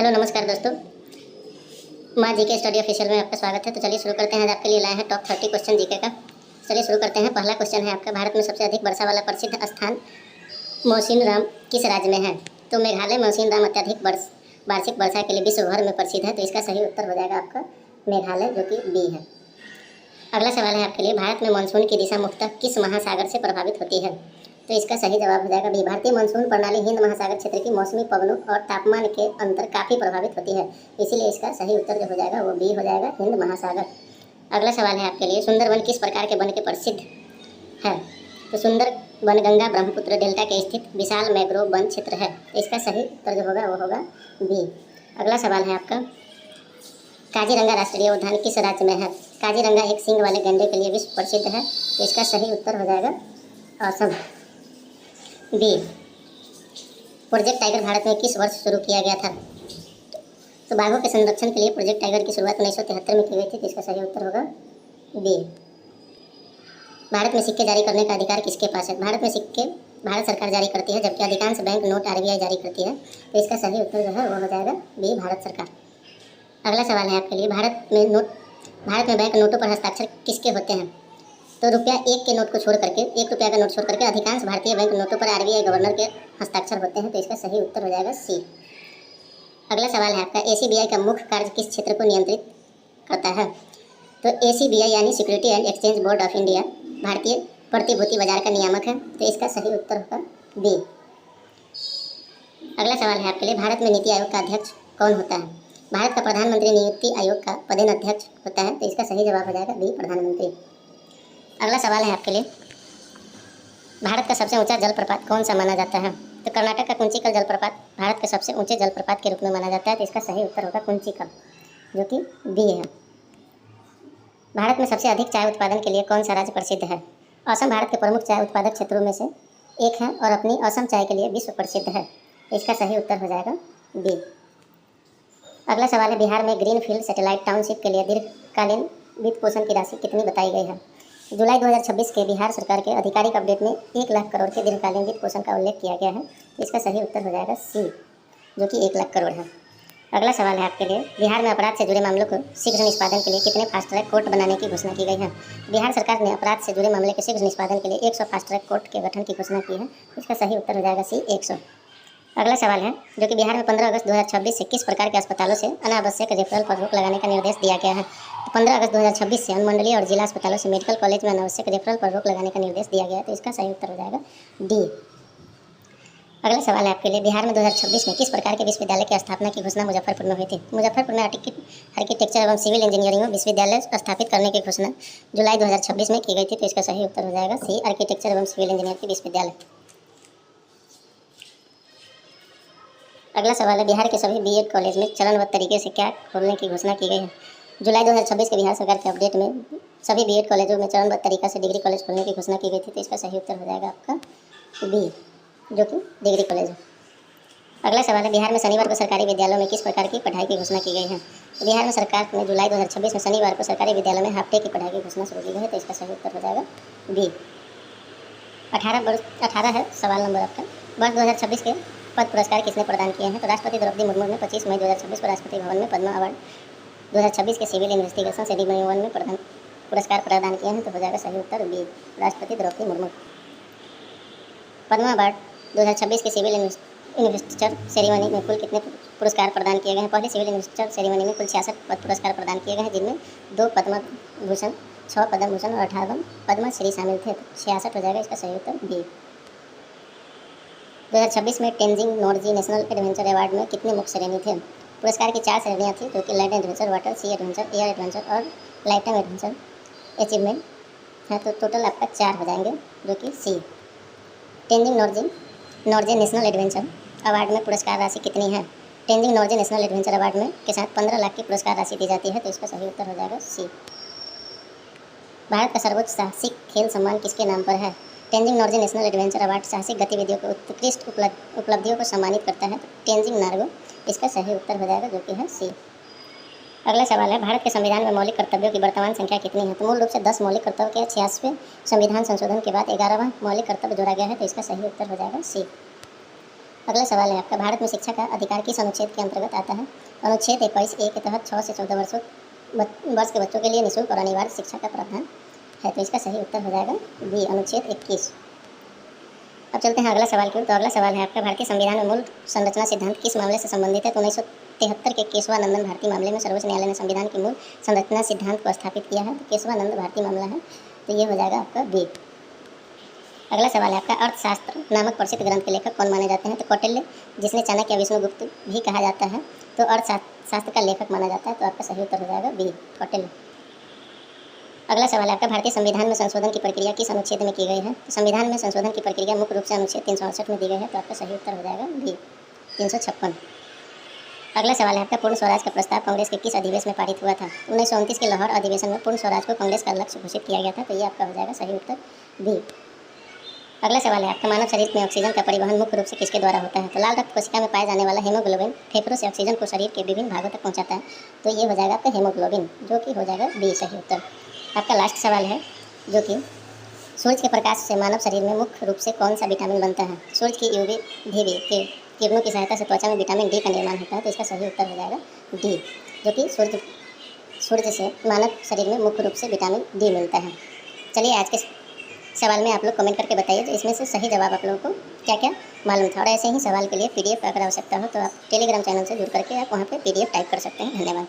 Hello नमस्कार दोस्तों, माँ जी के स्टडी ऑफिशियल में आपका स्वागत है। तो चलिए शुरू करते हैं। आज आपके लिए लाए हैं टॉप 30 क्वेश्चन जीके का। चलिए शुरू करते हैं। पहला क्वेश्चन है आपका, भारत में सबसे अधिक वर्षा वाला प्रसिद्ध स्थान मौसिनराम किस राज्य में है? तो मेघालय मौसिनराम अत्यधिक वार्षिक वर्षा के लिए विश्व भर में प्रसिद्ध है। तो इसका सही उत्तर हो जाएगा आपका मेघालय, जो कि बी है। अगला सवाल है आपके लिए, भारत में मानसून की दिशा मुख्यतः किस महासागर से प्रभावित होती है? तो इसका सही जवाब हो जाएगा बी। भारतीय मानसून प्रणाली हिंद महासागर क्षेत्र की मौसमी पवनों और तापमान के अंतर काफ़ी प्रभावित होती है, इसीलिए इसका सही उत्तर जो हो जाएगा वो बी हो जाएगा, हिंद महासागर। अगला सवाल है आपके लिए, सुंदरवन किस प्रकार के वन के प्रसिद्ध है? तो सुंदरवन गंगा ब्रह्मपुत्र डेल्टा के स्थित विशाल मैंग्रोव वन क्षेत्र है। इसका सही उत्तर जो होगा वो होगा बी। अगला सवाल है आपका, काजीरंगा राष्ट्रीय उद्यान किस राज्य में है? काजीरंगा एक सींग वाले गैंडे के लिए विश्व प्रसिद्ध है। तो इसका सही उत्तर हो जाएगा Assam, B. Project tiger Bharat में किस वर्ष शुरू किया गया था? तो बाघों के संरक्षण के लिए प्रोजेक्ट टाइगर की शुरुआत 1973 में की गई थी। तो इसका सही उत्तर होगा बी। भारत में सिक्के जारी करने का अधिकार किसके पास है? भारत में सिक्के भारत सरकार जारी करती है, जबकि अधिकांश बैंक नोट आरबीआई जारी करती है। तो इसका सही उत्तर जो है वो हो जाएगा बी, भारत सरकार। अगला सवाल है आपके लिए, भारत में बैंक नोटों पर हस्ताक्षर किसके होते हैं? तो रुपया एक के नोट को छोड़ करके, 1 रुपया का नोट छोड़ करके अधिकांश भारतीय बैंक नोटों पर आरबीआई गवर्नर के हस्ताक्षर होते हैं। तो इसका सही उत्तर हो जाएगा सी। अगला सवाल है आपका, एसीबीआई का मुख्य कार्य किस क्षेत्र को नियंत्रित करता है? तो एसीबीआई यानी security and exchange board of India भारतीय प्रतिभूति बाजार का नियामक है। तो इसका सही उत्तर होगा बी। अगला सवाल है आपके लिए, भारत में नीति आयोग का अध्यक्ष कौन होता है? भारत का प्रधानमंत्री नियुक्ति आयोग का पदेन अध्यक्ष होता है। तो इसका सही जवाब हो जाएगा बी, प्रधानमंत्री। अगला सवाल है आपके लिए, भारत का सबसे ऊंचा जलप्रपात कौन सा माना जाता है? तो कर्नाटक का कुंचिकल जलप्रपात भारत के सबसे ऊंचे जलप्रपात के रूप में माना जाता है। तो इसका सही उत्तर होगा कुंचिकल, जो कि बी है। भारत में सबसे अधिक चाय उत्पादन के लिए कौन सा राज्य प्रसिद्ध है? असम भारत के प्रमुख चाय उत्पादक क्षेत्रों में से एक है और अपनी असम चाय के लिए विश्व प्रसिद्ध है। तो इसका सही उत्तर हो जाएगा बी। अगला सवाल है, बिहार में ग्रीनफील्ड सैटेलाइट टाउनशिप के लिए दीर्घकालीन वित्त पोषण की राशि कितनी बताई गई है? जुलाई 2026 के बिहार सरकार के आधिकारिक अपडेट में 1 लाख करोड़ के दीर्घकालीन वित्त पोषण का उल्लेख किया गया है। तो इसका सही उत्तर हो जाएगा सी, जो कि 1 लाख करोड़ है। अगला सवाल है आपके लिए, बिहार में अपराध से जुड़े मामलों को शीघ्र निष्पादन के लिए कितने फास्ट ट्रैक कोर्ट बनाने की घोषणा की गई है? बिहार सरकार ने अपराध से जुड़े मामले के शीघ्र निष्पादन के लिए 100 फास्ट ट्रैक कोर्ट के गठन की घोषणा की है। इसका सही उत्तर हो जाएगा सी, 100। अगला सवाल है, जो कि बिहार में 15 अगस्त 2026 से किस प्रकार के अस्पतालों से अनावश्यक रेफरल पर रोक लगाने का निर्देश दिया गया है? तो 15 अगस्त 2026 से अनुमंडलीय और जिला अस्पतालों से मेडिकल कॉलेज में अनावश्यक रेफरल पर रोक लगाने का निर्देश दिया गया है। तो इसका सही उत्तर हो जाएगा डी। अगला सवाल है आपके लिए, बिहार में 2026 में किस प्रकार के विश्वविद्यालय की स्थापना की घोषणा मुजफ्फरपुर में हुई थी? मुजफ्फरपुर में आर्किटेक्चर एवं सिविल इंजीनियरिंग विश्वविद्यालय स्थापित करने की घोषणा जुलाई 2026 में की गई थी। तो इसका सही उत्तर हो जाएगा सी, आर्किटेक्चर एवं सिविल इंजीनियर की विश्वविद्यालय। अगला सवाल है, बिहार के सभी बीएड कॉलेज में चरणबद्ध तरीके से क्या खोलने की घोषणा की गई है? जुलाई 2026 के बिहार सरकार के अपडेट में सभी बीएड कॉलेजों में चरणबद्ध तरीका से डिग्री कॉलेज खोलने की घोषणा की गई थी। तो इसका सही उत्तर हो जाएगा आपका बी, जो कि डिग्री कॉलेज है। अगला सवाल है, बिहार में शनिवार को सरकारी विद्यालयों में किस प्रकार की पढ़ाई की घोषणा की गई है? तो बिहार में सरकार ने जुलाई 2026 में शनिवार को सरकारी विद्यालयों में हाफ डे की पढ़ाई की घोषणा शुरू की गई है। तो इसका सही उत्तर हो जाएगा बी। 18 है सवाल नंबर आपका, वर्ष 2026 के पद पुरस्कार किसने प्रदान किए हैं? तो राष्ट्रपति द्रौपदी मुर्मू ने 25 मई 2026 को राष्ट्रपति भवन में पद्मा अवार्ड 2026 के सिविल इन्वेस्टिगेशन सेरेमनी में पुरस्कार प्रदान किए हैं। तो हो जाएगा सही उत्तर बी, राष्ट्रपति द्रौपदी मुर्मू। पद्मा अवार्ड 2026 के सिविल इन्वेस्टर सेरेमनी में कुल कितने पुरस्कार प्रदान किए गए हैं? पहले सिविल इन्वेस्टर सेरेमनी में कुल 66 पुरस्कार प्रदान किए गए हैं, जिनमें 2 पद्म भूषण, 6 पद्म भूषण और 18 पद्मश्री शामिल थे। 66 हो जाएगा इसका सही उत्तर बी। 2026 में तेंजिंग नोर्जी नेशनल एडवेंचर अवार्ड में कितने मुख्य श्रेणी थे? पुरस्कार की 4 श्रेणियाँ थी, जो कि लैंड एडवेंचर, वाटर सी एडवेंचर, एयर एडवेंचर और लाइफ टाइम एडवेंचर अचीवमेंट है। तो टोटल आपका 4 हो जाएंगे, जो कि सी। तेंजिंग नोर्जे नेशनल एडवेंचर अवार्ड में पुरस्कार राशि कितनी है? तेंजिंग नोर्जे नेशनल एडवेंचर अवार्ड में के साथ 15 लाख की पुरस्कार राशि दी जाती है। तो इसका सही उत्तर हो जाएगा सी। भारत का सर्वोच्च साहसिक खेल सम्मान किसके नाम पर है? तेंजिंग नोर्जे नेशनल एडवेंचर अवार्ड साहसिक गतिविधियों के उत्कृष्ट उपलब्धियों को सम्मानित करता है। तेंजिंग नार्गो इसका सही उत्तर हो जाएगा, जो कि है सी। अगला सवाल है, भारत के संविधान में मौलिक कर्तव्यों की वर्तमान संख्या कितनी है? तो मूल रूप से 10 मौलिक कर्तव्य के 86वें संविधान संशोधन के बाद 11वां मौलिक कर्तव्य जोड़ा गया है। तो इसका सही उत्तर हो जाएगा सी। अगला सवाल है आपका, भारत में शिक्षा का अधिकार किस अनुच्छेद के अंतर्गत आता है? अनुच्छेद 21A के तहत 6 से 14 वर्ष के बच्चों के लिए निःशुल्क और अनिवार्य शिक्षा का प्रावधान है। तो इसका सही उत्तर हो जाएगा बी, अनुच्छेद 21। अब चलते हैं अगला सवाल की ओर। तो अगला सवाल है आपका, भारतीय संविधान में मूल संरचना सिद्धांत किस मामले से संबंधित है? तो 1973 के केशवानंदन भारती मामले में सर्वोच्च न्यायालय ने संविधान के मूल संरचना सिद्धांत को स्थापित किया है। तो केशवानंद भारती मामला है, तो ये हो जाएगा आपका बी। अगला सवाल है आपका, अर्थशास्त्र नामक प्रसिद्ध ग्रंथ के लेखक कौन माने जाते हैं? तो कौटिल्य, जिसने चाणक्य विष्णुगुप्त भी कहा जाता है, तो अर्थशास्त्र का लेखक माना जाता है। तो आपका सही उत्तर हो जाएगा बी, कौटिल्य। अगला सवाल है आपका, भारतीय संविधान में संशोधन की प्रक्रिया किस अनुच्छेद में की गई है? तो संविधान में संशोधन की प्रक्रिया मुख्य रूप से अनुच्छेद 368 में दी गई है। तो आपका सही उत्तर हो जाएगा बी, 356। अगला सवाल है आपका, पूर्ण स्वराज का प्रस्ताव कांग्रेस के किस अधिवेशन में पारित हुआ था? 1929 के लाहौर अधिवेशन में पूर्ण स्वराज को कांग्रेस का लक्ष्य घोषित किया गया था। तो ये आपका हो जाएगा सही उत्तर बी। अगला सवाल है आपका, मानव शरीर में ऑक्सीजन का परिवहन मुख्य रूप से किसके द्वारा होता है? तो लाल रक्त कोशिका में पाया जाने वाला हीमोग्लोबिन फेफड़ों से ऑक्सीजन को शरीर के विभिन्न भागों तक पहुंचाता है। तो ये हो जाएगा आपका हीमोग्लोबिन, जो कि हो जाएगा बी, सही उत्तर। आपका लास्ट सवाल है, जो कि सूरज के प्रकाश से मानव शरीर में मुख्य रूप से कौन सा विटामिन बनता है? सूरज की UV के किरणों की सहायता से त्वचा में विटामिन डी का निर्माण होता है। तो इसका सही उत्तर हो जाएगा डी, जो कि सूर्य से मानव शरीर में मुख्य रूप से विटामिन डी मिलता है। चलिए आज के सवाल में आप लोग कमेंट करके बताइए तो इसमें से सही जवाब आप लोगों को क्या क्या मालूम था। और ऐसे ही सवाल के लिए PDF अगर आवश्यकता हो तो आप टेलीग्राम चैनल से जुड़ करके आप वहाँ पे PDF टाइप कर सकते हैं। धन्यवाद।